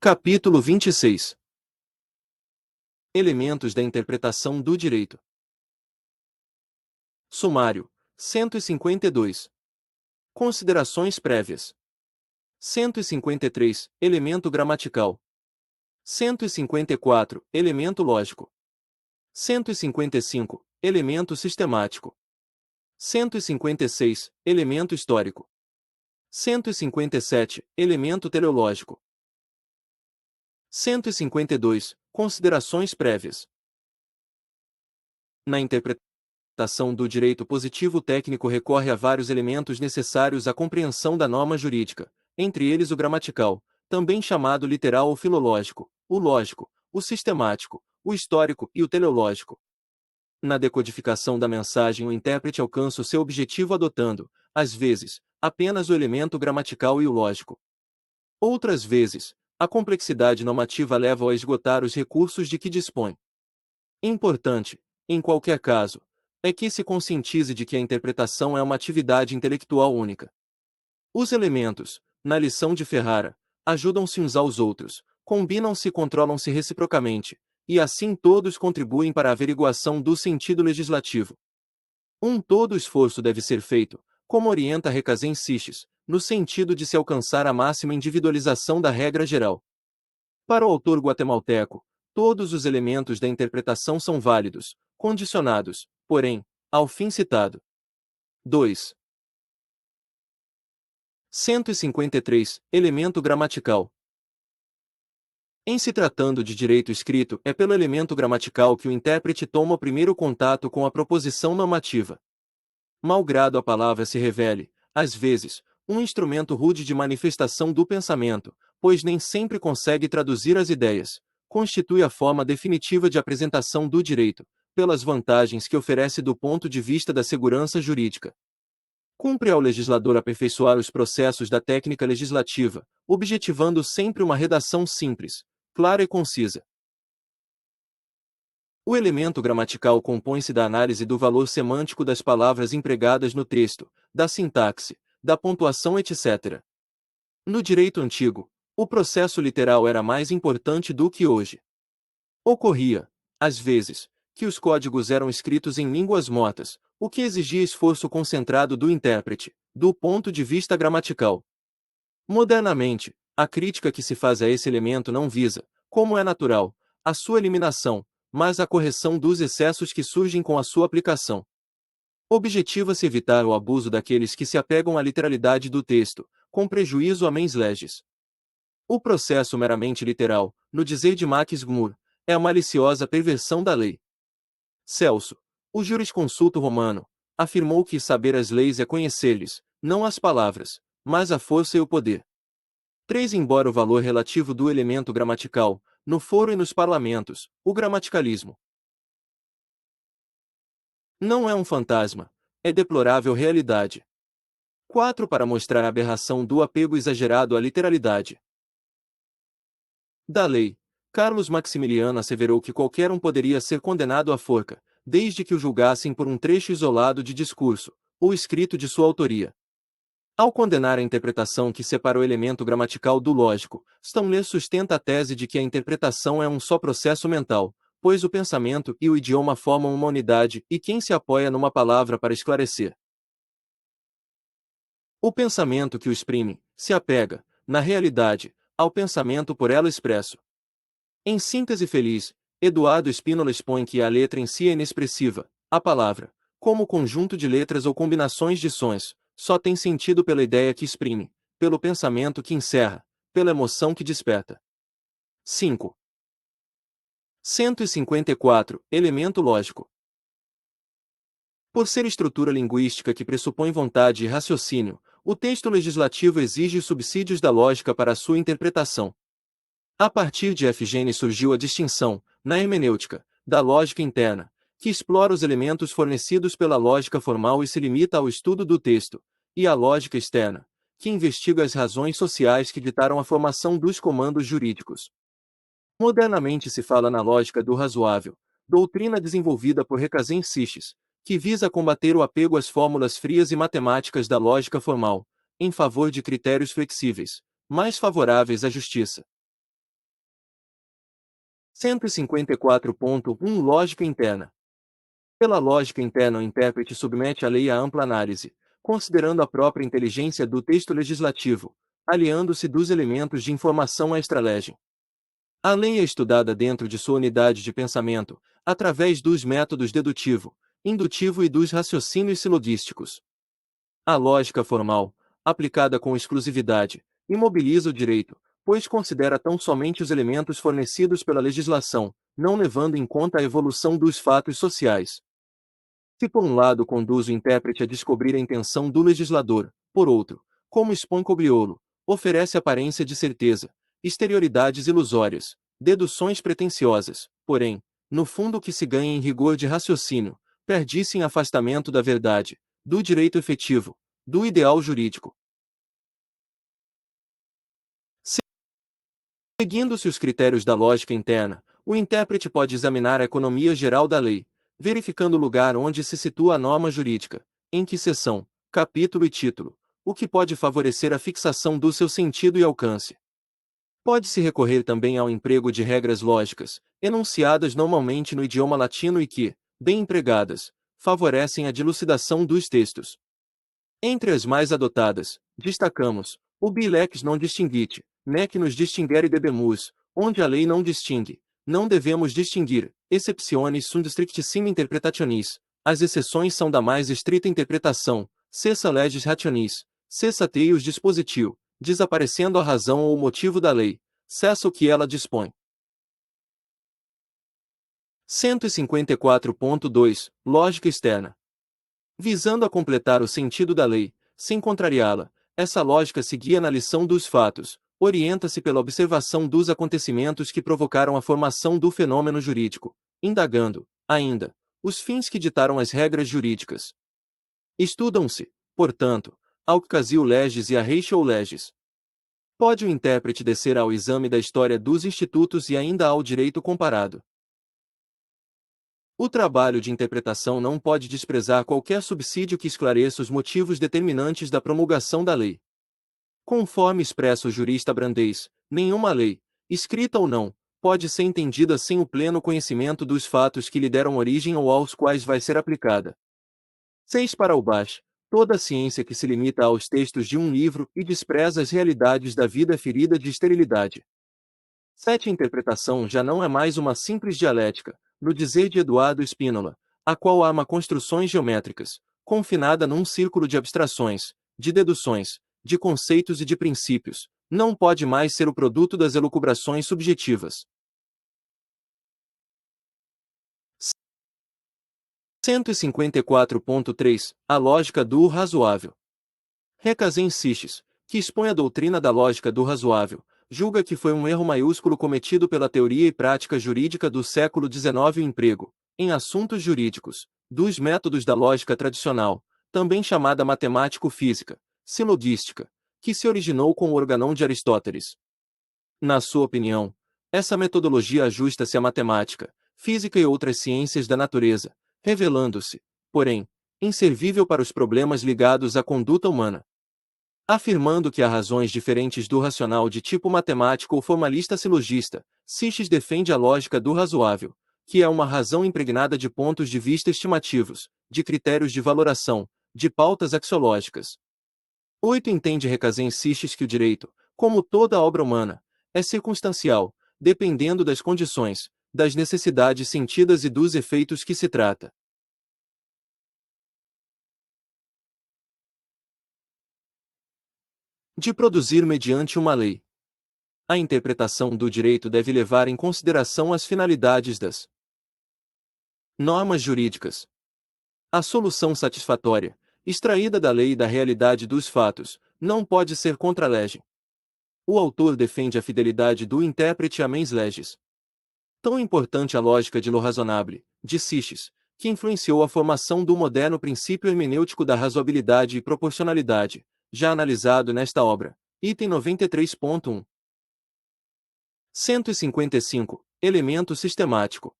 Capítulo 26. Elementos da interpretação do direito. Sumário. 152. Considerações prévias. 153. Elemento gramatical. 154. Elemento lógico. 155. Elemento sistemático. 156. Elemento histórico. 157. Elemento teleológico. 152. Considerações prévias. Na interpretação do direito positivo, o técnico recorre a vários elementos necessários à compreensão da norma jurídica, entre eles o gramatical, também chamado literal ou filológico, o lógico, o sistemático, o histórico e o teleológico. Na decodificação da mensagem, o intérprete alcança o seu objetivo adotando, às vezes, apenas o elemento gramatical e o lógico. Outras vezes, a complexidade normativa leva-o a esgotar os recursos de que dispõe. Importante, em qualquer caso, é que se conscientize de que a interpretação é uma atividade intelectual única. Os elementos, na lição de Ferrara, ajudam-se uns aos outros, combinam-se e controlam-se reciprocamente, e assim todos contribuem para a averiguação do sentido legislativo. Um todo esforço deve ser feito, como orienta Recasem Siches, no sentido de se alcançar a máxima individualização da regra geral. Para o autor guatemalteco, todos os elementos da interpretação são válidos, condicionados, porém, ao fim citado. 2. 153. Elemento gramatical. Em se tratando de direito escrito, é pelo elemento gramatical que o intérprete toma o primeiro contato com a proposição normativa. Malgrado a palavra se revele, às vezes, um instrumento rude de manifestação do pensamento, pois nem sempre consegue traduzir as ideias, constitui a forma definitiva de apresentação do direito, pelas vantagens que oferece do ponto de vista da segurança jurídica. Cumpre ao legislador aperfeiçoar os processos da técnica legislativa, objetivando sempre uma redação simples, clara e concisa. O elemento gramatical compõe-se da análise do valor semântico das palavras empregadas no texto, da sintaxe, da pontuação, etc. No direito antigo, o processo literal era mais importante do que hoje. Ocorria, às vezes, que os códigos eram escritos em línguas mortas, o que exigia esforço concentrado do intérprete, do ponto de vista gramatical. Modernamente, a crítica que se faz a esse elemento não visa, como é natural, a sua eliminação, mas a correção dos excessos que surgem com a sua aplicação. Objetiva-se evitar o abuso daqueles que se apegam à literalidade do texto, com prejuízo à mens legis. O processo meramente literal, no dizer de Max Gmür, é a maliciosa perversão da lei. Celso, o jurisconsulto romano, afirmou que saber as leis é conhecer-lhes, não as palavras, mas a força e o poder. 3. Embora o valor relativo do elemento gramatical, no foro e nos parlamentos, o gramaticalismo não é um fantasma, é deplorável realidade. 4. Para mostrar a aberração do apego exagerado à literalidade da lei, Carlos Maximiliano asseverou que qualquer um poderia ser condenado à forca, desde que o julgassem por um trecho isolado de discurso, ou escrito de sua autoria. Ao condenar a interpretação que separa o elemento gramatical do lógico, Stanley sustenta a tese de que a interpretação é um só processo mental, pois o pensamento e o idioma formam uma unidade e quem se apoia numa palavra para esclarecer o pensamento que o exprime, se apega, na realidade, ao pensamento por ela expresso. Em síntese feliz, Eduardo Spínola expõe que a letra em si é inexpressiva, a palavra, como conjunto de letras ou combinações de sons, só tem sentido pela ideia que exprime, pelo pensamento que encerra, pela emoção que desperta. 5. 154. Elemento lógico. Por ser estrutura linguística que pressupõe vontade e raciocínio, o texto legislativo exige os subsídios da lógica para sua interpretação. A partir de Fgênese surgiu a distinção, na hermenêutica, da lógica interna, que explora os elementos fornecidos pela lógica formal e se limita ao estudo do texto, e a lógica externa, que investiga as razões sociais que ditaram a formação dos comandos jurídicos. Modernamente se fala na lógica do razoável, doutrina desenvolvida por Recasem Siches, que visa combater o apego às fórmulas frias e matemáticas da lógica formal, em favor de critérios flexíveis, mais favoráveis à justiça. 154.1 Lógica interna. Pela lógica interna, o intérprete submete a lei a ampla análise, considerando a própria inteligência do texto legislativo, aliando-se dos elementos de informação à extralegem. A lei é estudada dentro de sua unidade de pensamento, através dos métodos dedutivo, indutivo e dos raciocínios silogísticos. A lógica formal, aplicada com exclusividade, imobiliza o direito, pois considera tão somente os elementos fornecidos pela legislação, não levando em conta a evolução dos fatos sociais. Se por um lado conduz o intérprete a descobrir a intenção do legislador, por outro, como expõe Cobriolo, oferece aparência de certeza, exterioridades ilusórias, deduções pretensiosas, porém, no fundo o que se ganha em rigor de raciocínio, perde-se em afastamento da verdade, do direito efetivo, do ideal jurídico. Seguindo-se os critérios da lógica interna, o intérprete pode examinar a economia geral da lei, verificando o lugar onde se situa a norma jurídica, em que seção, capítulo e título, o que pode favorecer a fixação do seu sentido e alcance. Pode-se recorrer também ao emprego de regras lógicas, enunciadas normalmente no idioma latino e que, bem empregadas, favorecem a dilucidação dos textos. Entre as mais adotadas, destacamos o bilex non distinguite, nec nos distinguere debemus, onde a lei não distingue, não devemos distinguir, exceptiones sunt strictissima interpretationis, as exceções são da mais estrita interpretação, cessa legis rationis, cessa teius dispositio, desaparecendo a razão ou o motivo da lei, cessa o que ela dispõe. 154.2 Lógica externa. Visando a completar o sentido da lei, sem contrariá-la, essa lógica se guia na lição dos fatos, orienta-se pela observação dos acontecimentos que provocaram a formação do fenômeno jurídico, indagando, ainda, os fins que ditaram as regras jurídicas. Estudam-se, portanto, a ocasio legis e a ratio legis. Pode o intérprete descer ao exame da história dos institutos e ainda ao direito comparado. O trabalho de interpretação não pode desprezar qualquer subsídio que esclareça os motivos determinantes da promulgação da lei. Conforme expressa o jurista Brandês, nenhuma lei, escrita ou não, pode ser entendida sem o pleno conhecimento dos fatos que lhe deram origem ou aos quais vai ser aplicada. 6 Para o Bach, toda a ciência que se limita aos textos de um livro e despreza as realidades da vida ferida de esterilidade. 7 Interpretação já não é mais uma simples dialética, no dizer de Eduardo Spínola, a qual arma construções geométricas, confinada num círculo de abstrações, de deduções, de conceitos e de princípios, não pode mais ser o produto das elucubrações subjetivas. 154.3 A lógica do razoável. Recazem Seixas, que expõe a doutrina da lógica do razoável, julga que foi um erro maiúsculo cometido pela teoria e prática jurídica do século XIX o emprego, em assuntos jurídicos, dos métodos da lógica tradicional, também chamada matemático-física, silogística, que se originou com o organon de Aristóteles. Na sua opinião, essa metodologia ajusta-se à matemática, física e outras ciências da natureza, revelando-se, porém, inservível para os problemas ligados à conduta humana. Afirmando que há razões diferentes do racional de tipo matemático ou formalista silogista, Seixas defende a lógica do razoável, que é uma razão impregnada de pontos de vista estimativos, de critérios de valoração, de pautas axiológicas. 8 Entende Recazem Seixas que o direito, como toda obra humana, é circunstancial, dependendo das condições, das necessidades sentidas e dos efeitos que se trata. De produzir mediante uma lei. A interpretação do direito deve levar em consideração as finalidades das normas jurídicas. A solução satisfatória, extraída da lei e da realidade dos fatos, não pode ser contra a lege. O autor defende a fidelidade do intérprete à mens legis. Tão importante a lógica de lo razonable, de Seixas, que influenciou a formação do moderno princípio hermenêutico da razoabilidade e proporcionalidade, já analisado nesta obra. Item 93.1. 155. Elemento sistemático.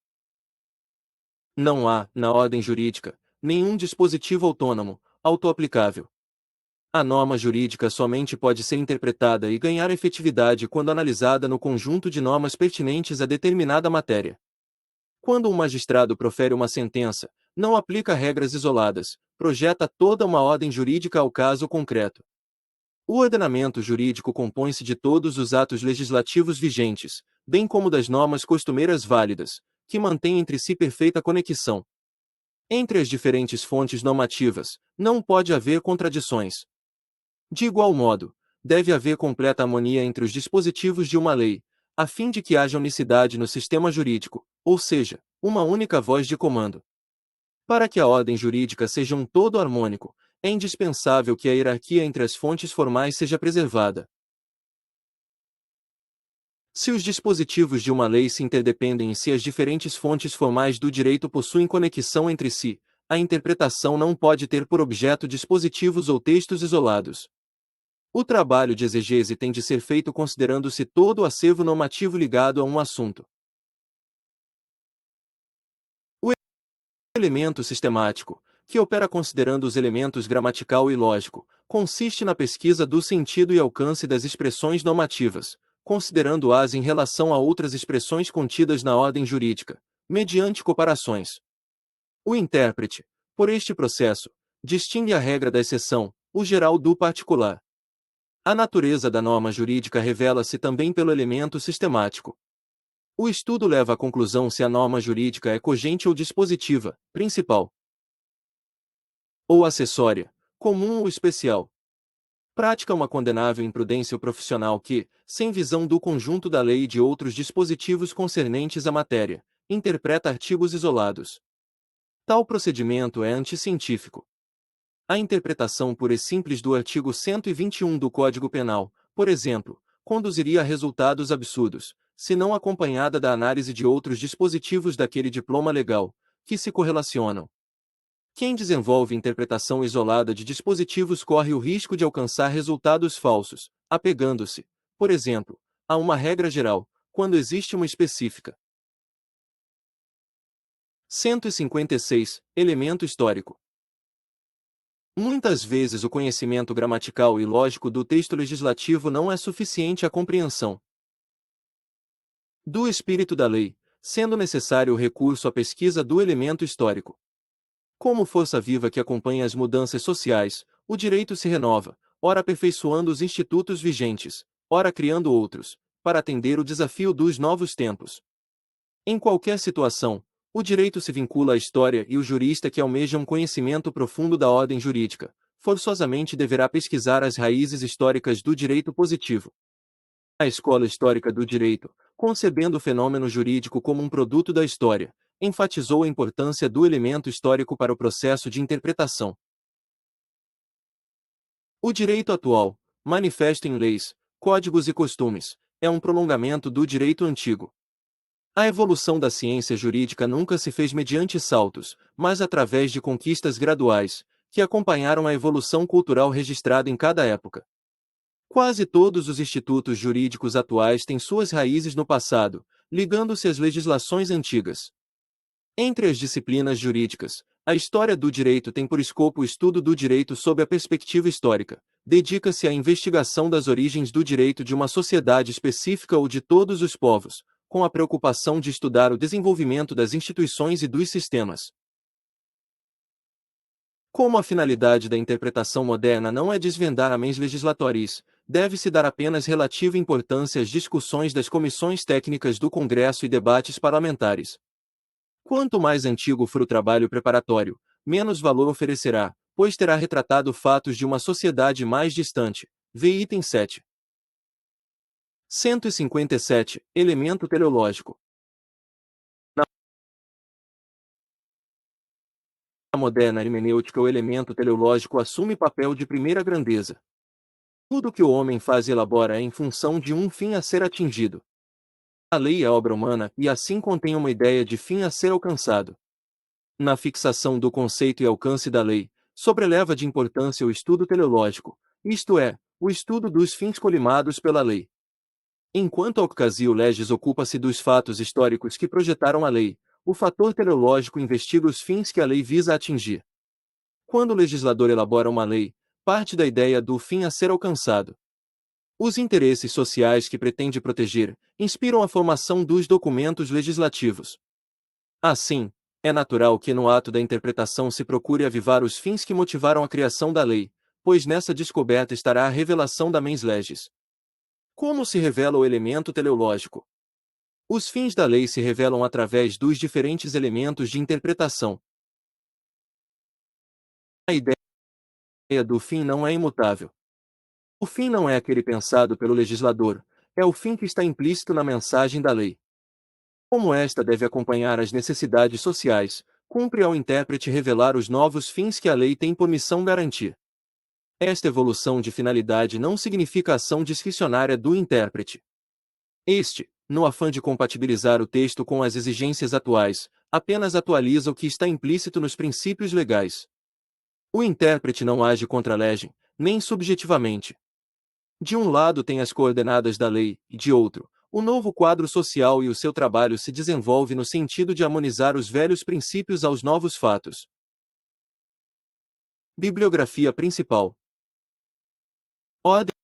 Não há, na ordem jurídica, nenhum dispositivo autônomo, autoaplicável. A norma jurídica somente pode ser interpretada e ganhar efetividade quando analisada no conjunto de normas pertinentes a determinada matéria. Quando um magistrado profere uma sentença, não aplica regras isoladas, projeta toda uma ordem jurídica ao caso concreto. O ordenamento jurídico compõe-se de todos os atos legislativos vigentes, bem como das normas costumeiras válidas, que mantêm entre si perfeita conexão. Entre as diferentes fontes normativas, não pode haver contradições. De igual modo, deve haver completa harmonia entre os dispositivos de uma lei, a fim de que haja unicidade no sistema jurídico, ou seja, uma única voz de comando. Para que a ordem jurídica seja um todo harmônico, é indispensável que a hierarquia entre as fontes formais seja preservada. Se os dispositivos de uma lei se interdependem e se as diferentes fontes formais do direito possuem conexão entre si, a interpretação não pode ter por objeto dispositivos ou textos isolados. O trabalho de exegese tem de ser feito considerando-se todo o acervo normativo ligado a um assunto. O elemento sistemático, que opera considerando os elementos gramatical e lógico, consiste na pesquisa do sentido e alcance das expressões normativas, considerando-as em relação a outras expressões contidas na ordem jurídica, mediante comparações. O intérprete, por este processo, distingue a regra da exceção, o geral do particular. A natureza da norma jurídica revela-se também pelo elemento sistemático. O estudo leva à conclusão se a norma jurídica é cogente ou dispositiva, principal ou acessória, comum ou especial. Prática uma condenável imprudência profissional que, sem visão do conjunto da lei e de outros dispositivos concernentes à matéria, interpreta artigos isolados. Tal procedimento é anticientífico. A interpretação pura e simples do artigo 121 do Código Penal, por exemplo, conduziria a resultados absurdos, se não acompanhada da análise de outros dispositivos daquele diploma legal, que se correlacionam. Quem desenvolve interpretação isolada de dispositivos corre o risco de alcançar resultados falsos, apegando-se, por exemplo, a uma regra geral, quando existe uma específica. 156. Elemento histórico. Muitas vezes o conhecimento gramatical e lógico do texto legislativo não é suficiente à compreensão do espírito da lei, sendo necessário o recurso à pesquisa do elemento histórico. Como força viva que acompanha as mudanças sociais, o direito se renova, ora aperfeiçoando os institutos vigentes, ora criando outros, para atender o desafio dos novos tempos. Em qualquer situação, o direito se vincula à história e o jurista que almeja um conhecimento profundo da ordem jurídica, forçosamente deverá pesquisar as raízes históricas do direito positivo. A escola histórica do direito, concebendo o fenômeno jurídico como um produto da história, enfatizou a importância do elemento histórico para o processo de interpretação. O direito atual, manifesto em leis, códigos e costumes, é um prolongamento do direito antigo. A evolução da ciência jurídica nunca se fez mediante saltos, mas através de conquistas graduais, que acompanharam a evolução cultural registrada em cada época. Quase todos os institutos jurídicos atuais têm suas raízes no passado, ligando-se às legislações antigas. Entre as disciplinas jurídicas, a história do direito tem por escopo o estudo do direito sob a perspectiva histórica. Dedica-se à investigação das origens do direito de uma sociedade específica ou de todos os povos, com a preocupação de estudar o desenvolvimento das instituições e dos sistemas. Como a finalidade da interpretação moderna não é desvendar a mens legislatoris, deve-se dar apenas relativa importância às discussões das comissões técnicas do Congresso e debates parlamentares. Quanto mais antigo for o trabalho preparatório, menos valor oferecerá, pois terá retratado fatos de uma sociedade mais distante. Vê item 7. 157. Elemento teleológico. Na moderna hermenêutica, o elemento teleológico assume papel de primeira grandeza. Tudo que o homem faz e elabora é em função de um fim a ser atingido. A lei é obra humana e assim contém uma ideia de fim a ser alcançado. Na fixação do conceito e alcance da lei, sobreleva de importância o estudo teleológico, isto é, o estudo dos fins colimados pela lei. Enquanto a ocasio legis ocupa-se dos fatos históricos que projetaram a lei, o fator teleológico investiga os fins que a lei visa atingir. Quando o legislador elabora uma lei, parte da ideia do fim a ser alcançado. Os interesses sociais que pretende proteger inspiram a formação dos documentos legislativos. Assim, é natural que no ato da interpretação se procure avivar os fins que motivaram a criação da lei, pois nessa descoberta estará a revelação da mens legis. Como se revela o elemento teleológico? Os fins da lei se revelam através dos diferentes elementos de interpretação. A ideia do fim não é imutável. O fim não é aquele pensado pelo legislador, é o fim que está implícito na mensagem da lei. Como esta deve acompanhar as necessidades sociais, cumpre ao intérprete revelar os novos fins que a lei tem por missão garantir. Esta evolução de finalidade não significa ação discricionária do intérprete. Este, no afã de compatibilizar o texto com as exigências atuais, apenas atualiza o que está implícito nos princípios legais. O intérprete não age contra a legem, nem subjetivamente. De um lado tem as coordenadas da lei, e de outro, o novo quadro social, e o seu trabalho se desenvolve no sentido de harmonizar os velhos princípios aos novos fatos. Bibliografia principal. Ordem